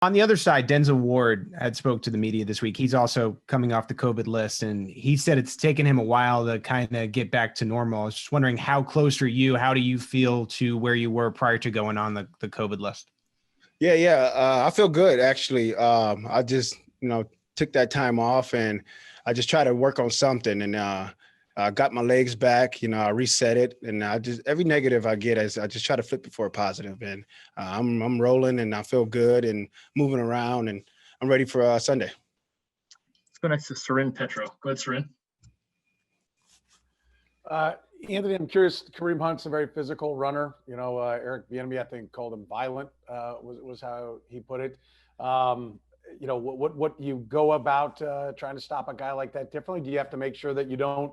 On the other side, Denzel Ward had spoke to the media this week. He's also coming off the COVID list, and he said it's taken him a while to kind of get back to normal. I was just wondering, how close are you? How do you feel to where you were prior to going on the COVID list? Yeah. I feel good, actually. I just, took that time off, and I just try to work on something, and I got my legs back, I reset it, and every negative I get, I just try to flip it for a positive, and I'm rolling, and I feel good and moving around, and I'm ready for Sunday. Let's go next to Sarin Petro. Go ahead, Sarin. Anthony, I'm curious. Kareem Hunt's a very physical runner. Eric Bieniemy, I think, called him violent. Was how he put it. What you go about trying to stop a guy like that differently? Do you have to make sure that you don't,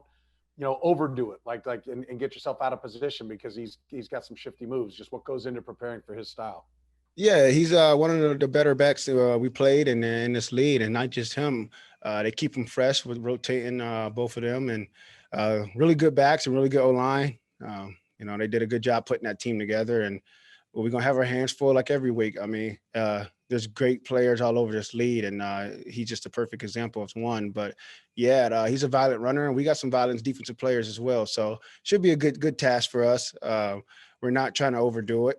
overdo it, and get yourself out of position because he's got some shifty moves? Just what goes into preparing for his style? Yeah, he's one of the better backs we played in this league, and not just him. They keep him fresh with rotating both of them, and really good backs and really good O-line. They did a good job putting that team together, and we're going to have our hands full like every week. I mean, there's great players all over this league, and he's just a perfect example of one. But, yeah, he's a violent runner, and we got some violent defensive players as well. So should be a good task for us. We're not trying to overdo it.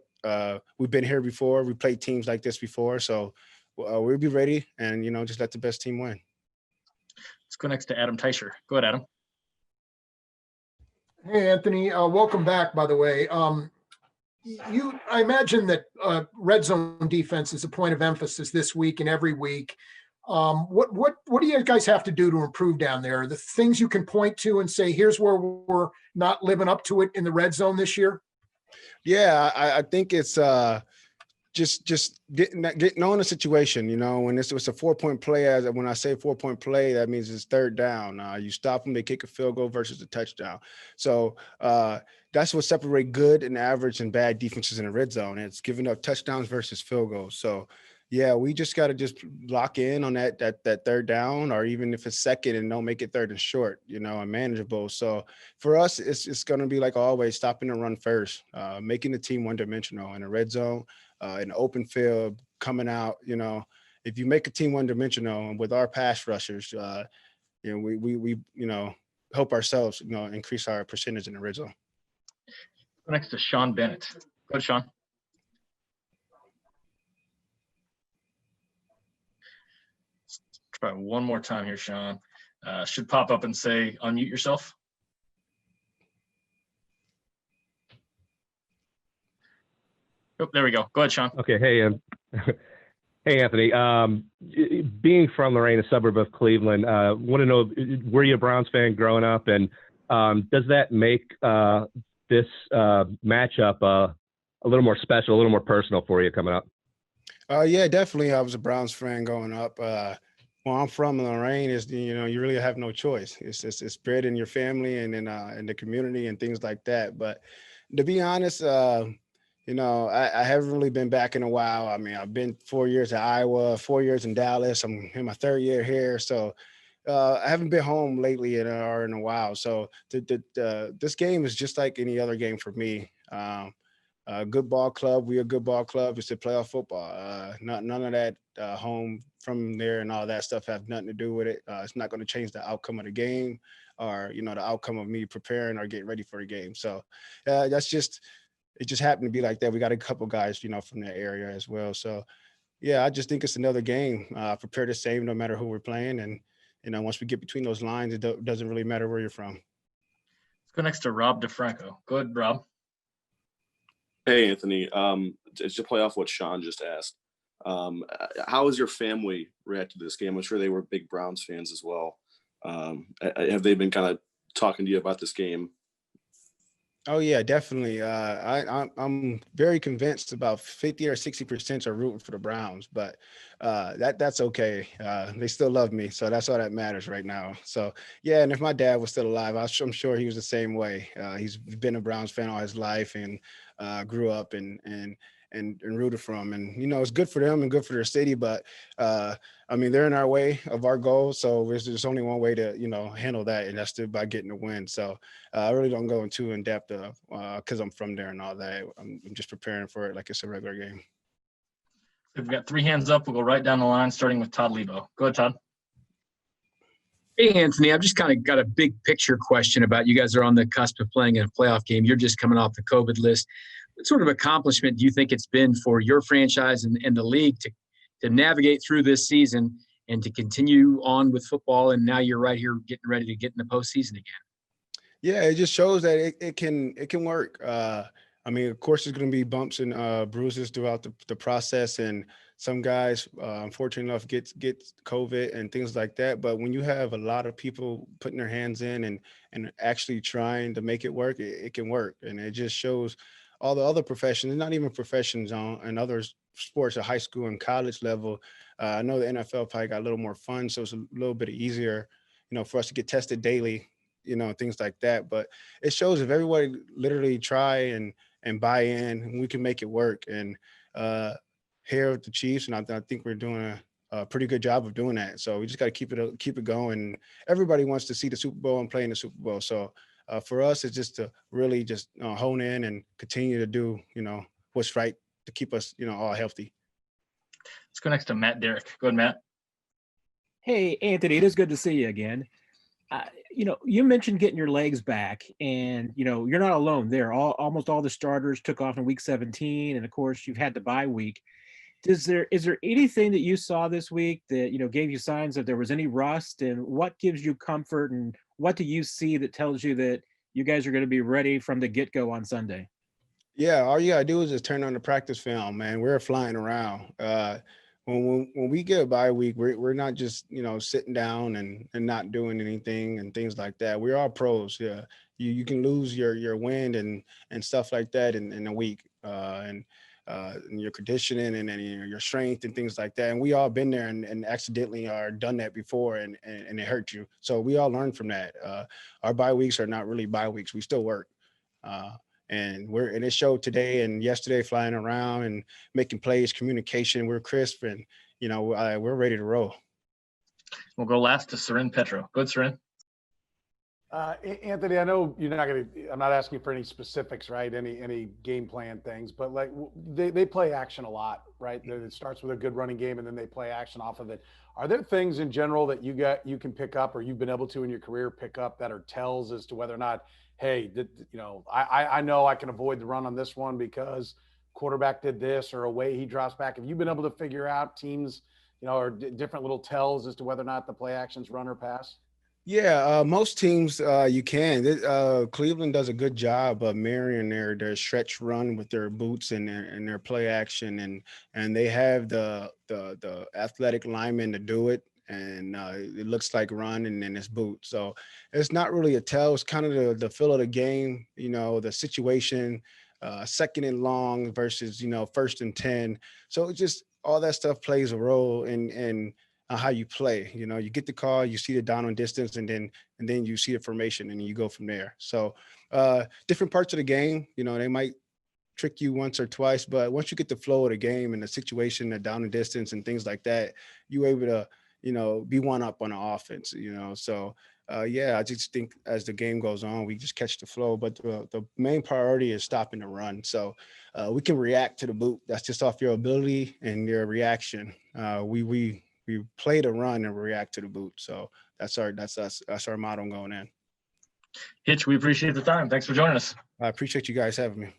We've been here before. We played teams like this before. So we'll be ready and, just let the best team win. Let's go next to Adam Teicher. Go ahead, Adam. Hey, Anthony. Welcome back, by the way. I imagine that red zone defense is a point of emphasis this week and every week. What do you guys have to do to improve down there? The things you can point to and say, here's where we're not living up to it in the red zone this year? Yeah, I think it's just knowing the situation. When it's a 4-point play, when I say 4-point play, that means it's third down. You stop them, they kick a field goal versus a touchdown. So that's what separates good and average and bad defenses in the red zone. It's giving up touchdowns versus field goals. So yeah, we just got to just lock in on that third down, or even if it's second and don't make it third and short, and manageable. So for us, it's going to be like always, stopping the run first, making the team one-dimensional in the red zone, in the open field, coming out. If you make a team one-dimensional with our pass rushers, we help ourselves, increase our percentage in the red zone. Next to Sean Bennett. Go ahead, Sean. Let's try one more time here, Sean. Should pop up and say, unmute yourself. Oh, there we go. Go ahead, Sean. Okay. Hey, Anthony. Being from Lorain, a suburb of Cleveland, want to know, were you a Browns fan growing up? And does that make this matchup a little more special, a little more personal for you coming up? Yeah, definitely. I was a Browns fan growing up. Where I'm from, Lorain, is you really have no choice. It's bred in your family and in the community and things like that. But to be honest, I haven't really been back in a while. I mean, I've been 4 years at Iowa, 4 years in Dallas. I'm in my third year here, so I haven't been home lately in a while. So this game is just like any other game for me. Good ball club. We're a good ball club. It's a playoff football. None of that home from there and all that stuff have nothing to do with it. It's not going to change the outcome of the game or, the outcome of me preparing or getting ready for the game. So it just happened to be like that. We got a couple guys, from that area as well. So, yeah, I just think it's another game. Prepare the same no matter who we're playing. And, once we get between those lines, it doesn't really matter where you're from. Let's go next to Rob DeFranco. Go ahead, Rob. Hey, Anthony. Just to play off what Sean just asked, how has your family reacted to this game? I'm sure they were big Browns fans as well. Have they been kind of talking to you about this game? Oh yeah, definitely. I'm very convinced about 50 or 60% are rooting for the Browns, but that's okay. They still love me, so that's all that matters right now. So yeah, and if my dad was still alive, I'm sure he was the same way. He's been a Browns fan all his life and grew up and rooted for them. And it's good for them and good for their city, but I mean, they're in our way of our goals, so there's only one way to handle that, and that's by getting the win. So I really don't go into in depth because I'm from there and all that. I'm just preparing for it like it's a regular game. We've got 3 hands up. We'll go right down the line, starting with Todd Lebo. Go ahead, Todd. Hey, Anthony, I've just kind of got a big picture question about you guys are on the cusp of playing in a playoff game. You're just coming off the COVID list. What sort of accomplishment do you think it's been for your franchise and the league to navigate through this season and to continue on with football? And now you're right here getting ready to get in the postseason again. Yeah, it just shows that it can work. I mean, of course, there's going to be bumps and bruises throughout the process, and some guys, unfortunately enough, get COVID and things like that. But when you have a lot of people putting their hands in and actually trying to make it work, it can work. And it just shows all the other professions, not even professions and other sports at high school and college level. I know the NFL probably got a little more fun, so it's a little bit easier, for us to get tested daily, things like that. But it shows if everybody literally try and buy in, we can make it work. And here at the Chiefs, and I think we're doing a pretty good job of doing that. So we just got to keep it going. Everybody wants to see the Super Bowl and play in the Super Bowl. So for us, it's just to really just hone in and continue to do, what's right to keep us, all healthy. Let's go next to Matt Derrick. Go ahead, Matt. Hey, Anthony, it is good to see you again. You mentioned getting your legs back, and you're not alone there. Almost all the starters took off in week 17, and of course you've had the bye week. Is there anything that you saw this week that gave you signs that there was any rust, and what gives you comfort, and what do you see that tells you that you guys are going to be ready from the get-go on Sunday? Yeah, all you gotta do is just turn on the practice film, man. We're flying around. When we get a bye week, we're not just sitting down and not doing anything and things like that. We're all pros. Yeah, you can lose your wind and stuff like that in a week, and your conditioning and your strength and things like that. And we all been there and accidentally are done that before and it hurt you. So we all learn from that. Our bye weeks are not really bye weeks. We still work. And it showed today and yesterday, flying around and making plays, communication. We're crisp and, we're ready to roll. We'll go last to Seren Petro. Go ahead, Seren. Anthony, I know I'm not asking you for any specifics, right? Any game plan things, but like they play action a lot, right? It starts with a good running game and then they play action off of it. Are there things in general that you can pick up or you've been able to in your career pick up that are tells as to whether or not, hey, I know I can avoid the run on this one because quarterback did this or a way he drops back? Have you been able to figure out teams, or different little tells as to whether or not the play actions run or pass? Yeah, most teams you can. Cleveland does a good job of mirroring their stretch run with their boots and their play action, and they have the athletic linemen to do it. And it looks like run and then it's boot. So it's not really a tell. It's kind of the feel of the game, the situation, second and long versus, 1st and 10. So it's just all that stuff plays a role in how you play. You get the call, you see the down and distance, and then you see the formation and you go from there. So different parts of the game, they might trick you once or twice, but once you get the flow of the game and the situation, the down and distance and things like that, you're able to be one up on the offense, So, I just think as the game goes on, we just catch the flow. But the main priority is stopping the run. So we can react to the boot. That's just off your ability and your reaction. We play the run and react to the boot. So that's our motto going in. Hitch, we appreciate the time. Thanks for joining us. I appreciate you guys having me.